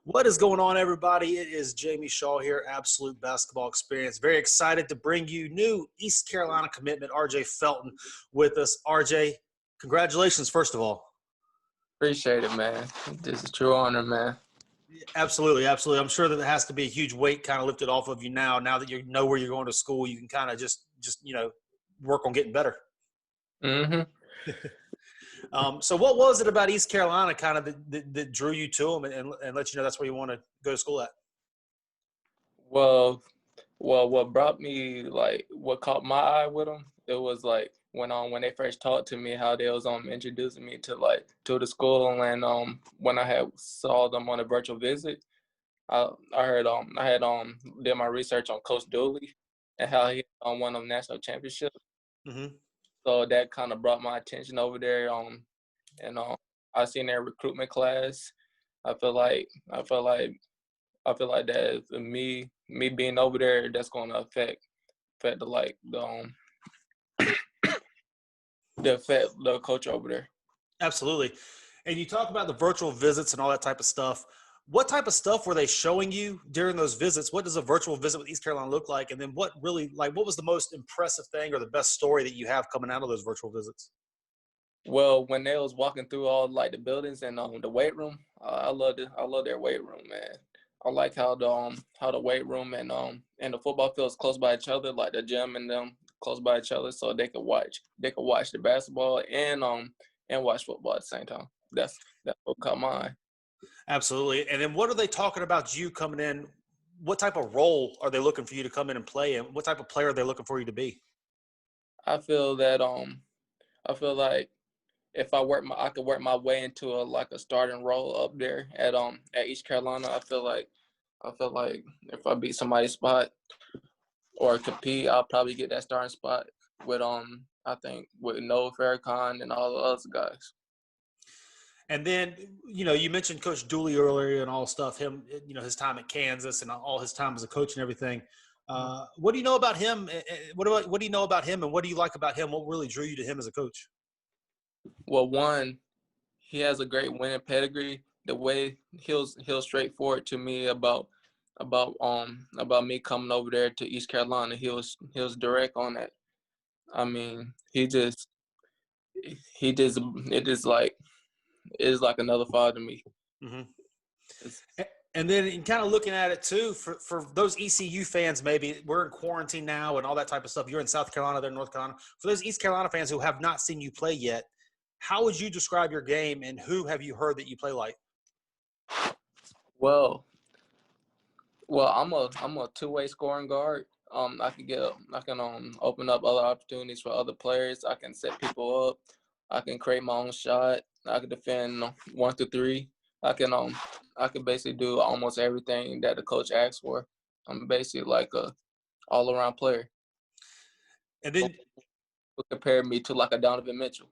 What is going on, everybody? It is Jamie Shaw here, Absolute Basketball Experience. Very excited to bring you new East Carolina commitment, RJ Felton, with us. RJ, congratulations, first of all. Appreciate it, man. This is a true honor, man. Absolutely, absolutely. I'm sure that it has to be a huge weight kind of lifted off of you now. Now that you know where you're going to school, you can kind of just work on getting better. Mm-hmm. So what was it about East Carolina kind of that drew you to them and let you know that's where you want to go to school at? Well, what brought me, like, what caught my eye with them, it was like when they first talked to me, how they was introducing me to the school, and when I had saw them on a virtual visit, I heard I had did my research on Coach Dooley and how he won a national championship. Mm-hmm. So that kind of brought my attention over there. And I seen their recruitment class. I feel like that me being over there, that's going to affect the coach over there. Absolutely. And you talk about the virtual visits and all that type of stuff. What type of stuff were they showing you during those visits? What does a virtual visit with East Carolina look like? And then what was the most impressive thing or the best story that you have coming out of those virtual visits? Well, when they was walking through all like the buildings and the weight room, I love their weight room, man. I like how the weight room and the football fields close by each other, like the gym and them close by each other, so they could watch the basketball and watch football at the same time. That's what caught my eye. Absolutely. And then what are they talking about you coming in? What type of role are they looking for you to come in and play? And what type of player are they looking for you to be? I feel like if I could work my way into a starting role up there at East Carolina. I feel like if I beat somebody's spot or compete, I'll probably get that starting spot with I think with Noah Farrakhan and all the other guys. And then, you mentioned Coach Dooley earlier and all stuff, him, his time at Kansas and all his time as a coach and everything. What do you know about him? What do you know about him and what do you like about him? What really drew you to him as a coach? Well, one, he has a great winning pedigree. The way he'll straightforward to me about me coming over there to East Carolina. He was direct on that. I mean, it is like another father to me. Mm-hmm. And then in kind of looking at it too, for those ECU fans, maybe we're in quarantine now and all that type of stuff. You're in South Carolina, they're in North Carolina. For those East Carolina fans who have not seen you play yet, how would you describe your game and who have you heard that you play like? Well, I'm a two-way scoring guard. I can open up other opportunities for other players. I can set people up. I can create my own shot. I can defend 1 through 3. I can basically do almost everything that the coach asks for. I'm basically like a all-around player. And then compare me to like a Donovan Mitchell.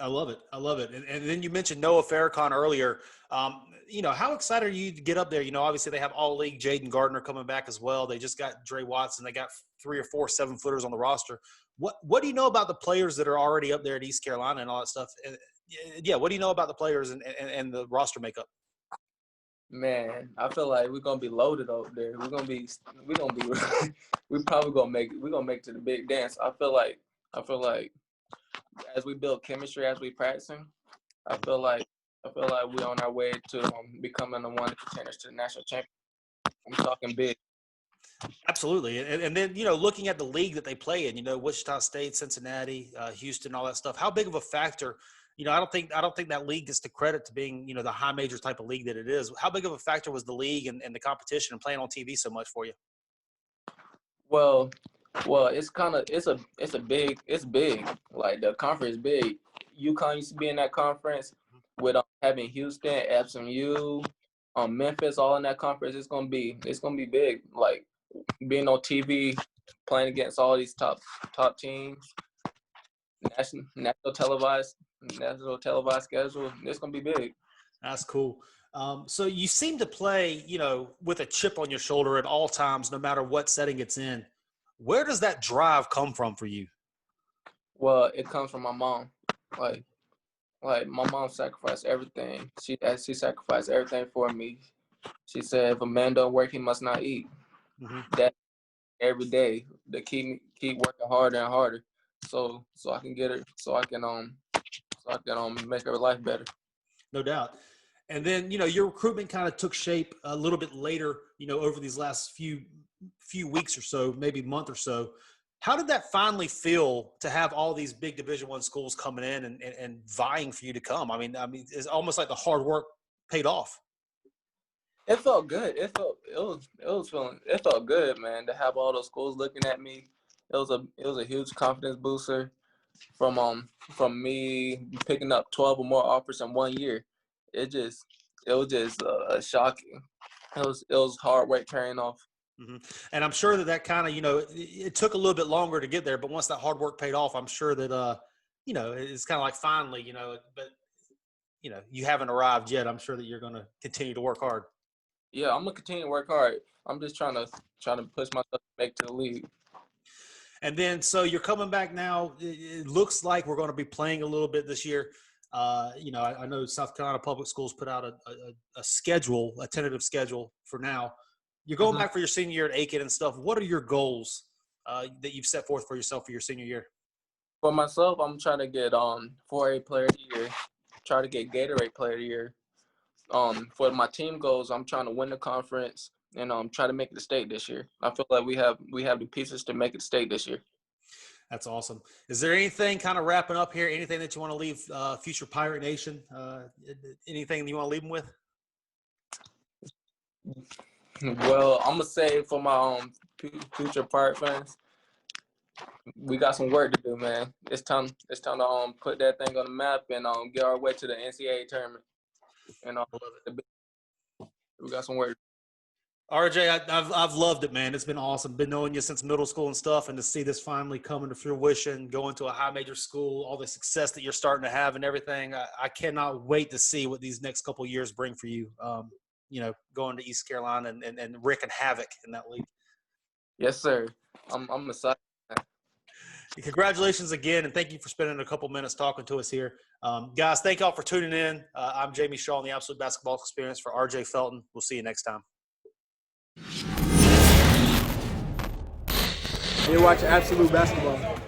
I love it. I love it. And then you mentioned Noah Farrakhan earlier. How excited are you to get up there? Obviously they have all league Jaden Gardner coming back as well. They just got Dre Watson. They got 3 or 4 7-footers on the roster. What do you know about the players that are already up there at East Carolina and all that stuff? Yeah, what do you know about the players and the roster makeup? Man, I feel like we're gonna be loaded up there. We're gonna be we probably gonna make it to the big dance. I feel like as we build chemistry, as we practicing, I feel like we're on our way to becoming the one contenders to the national championship. I'm talking big. Absolutely. And then, looking at the league that they play in, Wichita State, Cincinnati, Houston, all that stuff, how big of a factor, I don't think that league gets the credit to being, the high majors type of league that it is. How big of a factor was the league and the competition and playing on TV so much for you? Well, it's big. Like the conference is big. UConn used to be in that conference with having Houston, FSU, Memphis, all in that conference. It's gonna be big. Like being on TV, playing against all these top teams, national televised schedule. It's gonna be big. That's cool. So you seem to play, with a chip on your shoulder at all times, no matter what setting it's in. Where does that drive come from for you? Well, it comes from my mom. Like Like my mom sacrificed everything. She sacrificed everything for me. She said, if a man don't work, he must not eat. Mm-hmm. That every day to keep working harder and harder, so I can get her, so I can make her life better. No doubt. And then, your recruitment kind of took shape a little bit later, over these last few weeks or so, maybe month or so. How did that finally feel to have all these big Division I schools coming in and vying for you to come? I mean, it's almost like the hard work paid off. It felt good. It felt good, man, to have all those schools looking at me. It was a huge confidence booster from me picking up 12 or more offers in 1 year. It was just shocking. It was hard work paying off. Mm-hmm. And I'm sure that kind of, it took a little bit longer to get there, but once that hard work paid off, I'm sure that, it's kind of like finally, but, you haven't arrived yet. I'm sure that you're going to continue to work hard. Yeah, I'm gonna continue to work hard. I'm just trying to push myself to make to the league. And then, so you're coming back now. It looks like we're going to be playing a little bit this year. I know South Carolina Public Schools put out a schedule, a tentative schedule for now. You're going back for your senior year at Aiken and stuff. What are your goals that you've set forth for yourself for your senior year? For myself, I'm trying to get 4A Player of the Year, try to get Gatorade Player of the Year. For my team goals, I'm trying to win the conference and try to make it to state this year. I feel like we have the pieces to make it to state this year. That's awesome. Is there anything kind of wrapping up here? Anything that you want to leave future Pirate Nation? Anything you want to leave them with? Well, I'm gonna say for my future Pirate fans, we got some work to do, man. It's time to put that thing on the map and get our way to the NCAA tournament. And we got some work. RJ, I've loved it, man. It's been awesome. Been knowing you since middle school and stuff, and to see this finally coming to fruition, going to a high major school, all the success that you're starting to have and everything. I cannot wait to see what these next couple of years bring for you. Going to East Carolina and wreaking havoc in that league. Yes, sir. I'm excited. Congratulations again, and thank you for spending a couple minutes talking to us here. Guys, thank y'all for tuning in. I'm Jamie Shaw on the Absolute Basketball Experience for RJ Felton. We'll see you next time. You watch Absolute Basketball.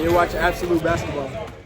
You're watching Absolute Basketball.